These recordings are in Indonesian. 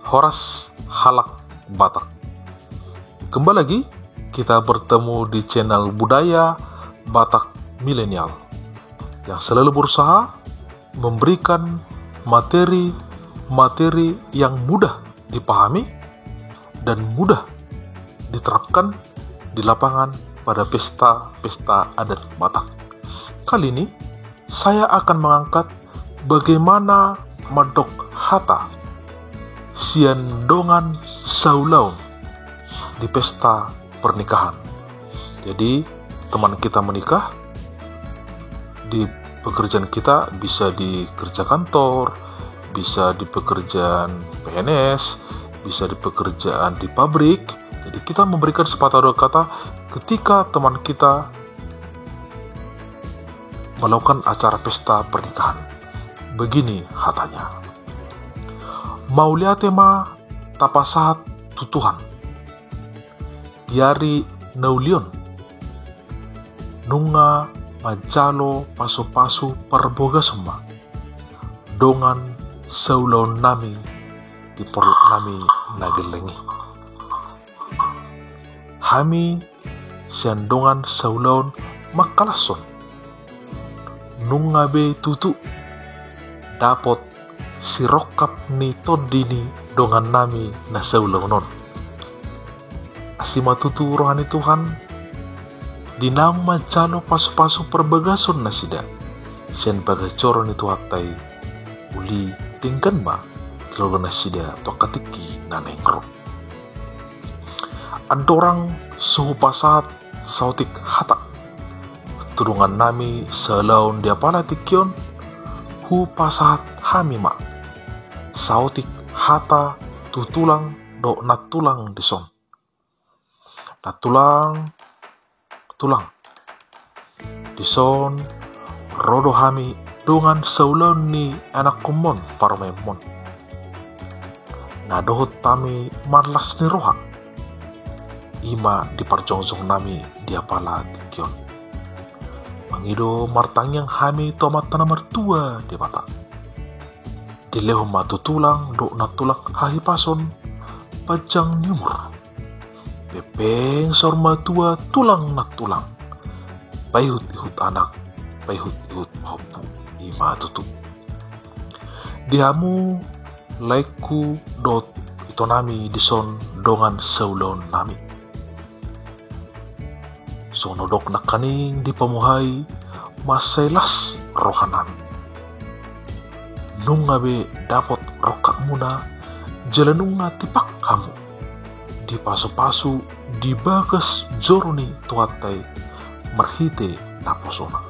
Horas Halak Batak. Kembali lagi kita bertemu di channel Budaya Batak Milenial yang selalu berusaha memberikan materi-materi yang mudah dipahami dan mudah diterapkan di lapangan pada pesta-pesta adat Batak. Kali ini saya akan mengangkat bagaimana medok hata siandongan saulaun di pesta pernikahan. Jadi teman kita menikah, di pekerjaan kita bisa di kerja kantor, bisa di pekerjaan PNS, bisa di pekerjaan di pabrik. Jadi kita memberikan sepatah dua kata ketika teman kita melakukan acara pesta pernikahan. Begini hatanya. Mauliatema tapasahat tutuhan. Diari naulion. Nunga majalo pasu-pasu perboga semua. Dongan saulaun nami di perut nami nagelengi. Hami siandongan saulaun makalason. Nunga be tutu dapot sirokap ni todini dongan nami na saulaunon. Asima tutu rohani Tuhan dinang majalo pasu-pasu perbagason na sida sen bagacoro ni tuhatai uli tingkan ma kilolo na sida to katiki na nengro. Adorang suhu pasat sautik hata turungan nami selaun dia pala tikyon hu pasat hamima sautik hata tutulang do natulang dison. Natulang tulang dison rodo hami dongan saulaun ni anak kumon parmemon. Nadohot tami marlas ni roha ima di parjongjong nami dia pala tikyon. Mangido martangyang hami tomat na mertua di mata. Dileho matutulang do natulak hahipason pajang nyumur. Pepeng sorma tua tulang natulang. Payhut-ihut anak, payhut-ihut hopu ima tutu. Dihamu laiku dot ito nami dison dongan saulaun nami. Sonodok na kaning di pamuhay masailas rohanan. Nung ngabe dapat rokak muna jalanung nga tipak kamu. Di pasu-pasu di bagas joroni tuatay marhite naposona.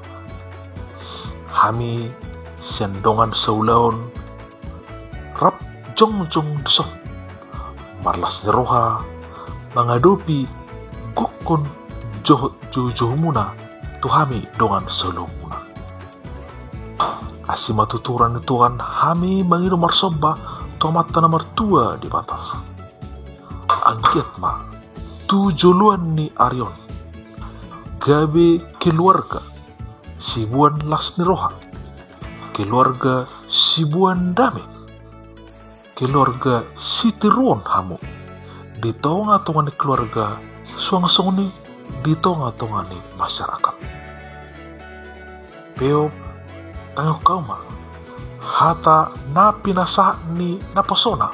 Hami siandongan saulaun rap jong-jong deson. Marlas ni roha mangadopi gukon joh muna tuhami dongan selo muna. Asima tuturan Tuhan hami mangido marsoba tomat na mertua di batas. Angkiat ma tujuluan ni Arion. Gabe keluarga sibuan las ni roha. Keluarga sibuan dame. Keluarga sitiruon hamu. Di tonga-tonga ni keluarga suang-suang ni di tonga-tonga ni masyarakat. Pero tangok kau ma hata na pinasa ni napasona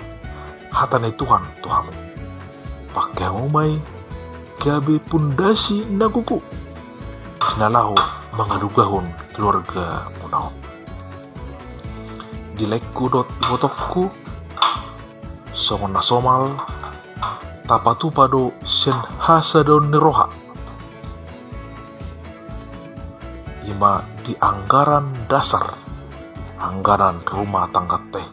hata ni Tuhan Tuhamu. Pakai umay gabi pundasi nagugu kinalaho mangadugahon keluarga munao. Dilekku dot ibotokku songon na somal tapatupado sen hasadon ni roha. Ima di anggaran dasar, anggaran rumah tangga teh.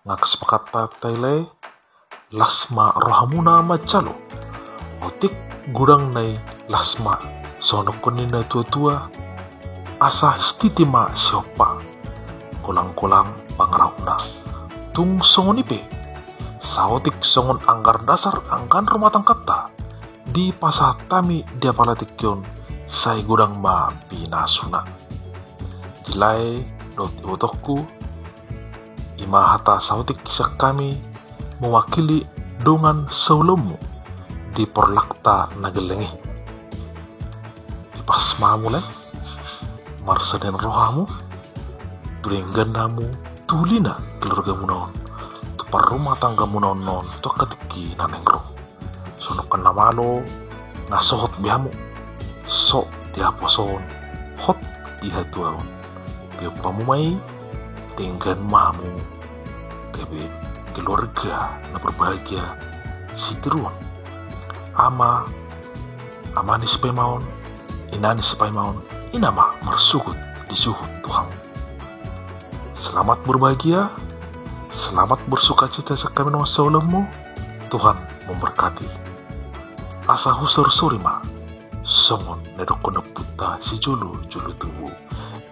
Ngaksepakat tele lasma rohamuna macalo. Otik gudang nai lasma sonokoni na tua-tua asa stitima siopa. Kolang-kolang pangarauna. Tung songonipe. Saotik songon anggaran dasar anggan rumah tangga ta. Di pasatami dia palatikyon say gudang ma pinasuna. Jilai dot ibotokku Ima hata sautik kisah kami mewakili dongan saulemu di porlakta nagelengi. Ipas mamule marsa dan rohamu duringganamu tulina keluargamu naon tupar rumah tanggamu non to ketiki nanengro sono kena malo ngasohot biamu sok diaposon hot dihatuaon biar pamumai tinggan mamu kebe keluarga na berbahagia si teruan amani sepai maun inani sepai maun inama mersukut disuhut Tuhan. Selamat berbahagia, selamat bersuka cita sekami nama saulemu. Tuhan memberkati. Asa husur surima songon nedokona puta si julu tubuh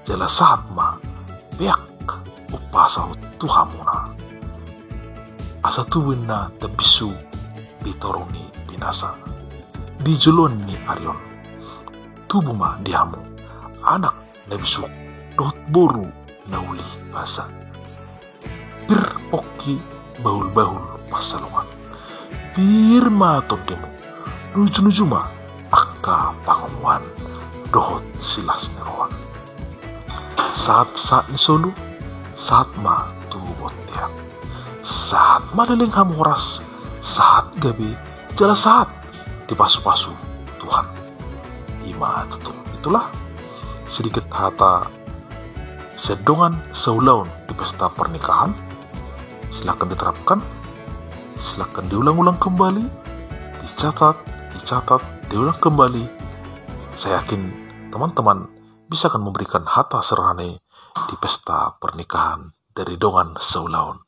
jala saat ma beak upasa Tuhan muna asa tuwin tebisu ditoroni binasa dijulon ni arion tubuh ma dihamu anak nebisuk dot boru nauli basa bir oki baul pasalongan bir ma todemu nuju ma akka pangomuan dohot silas neroan saat ni solu saat ma tuwot tiak saat madaling hamuras saat gabi jala saat dipasu-pasu Tuhan ima tutup. Itulah sedikit hata sedongan saulaun di pesta pernikahan. Silakan diterapkan, silakan diulang-ulang kembali, dicatat, diulang kembali. Saya yakin teman-teman bisa akan memberikan hata serhane di pesta pernikahan dari dongan saulaun.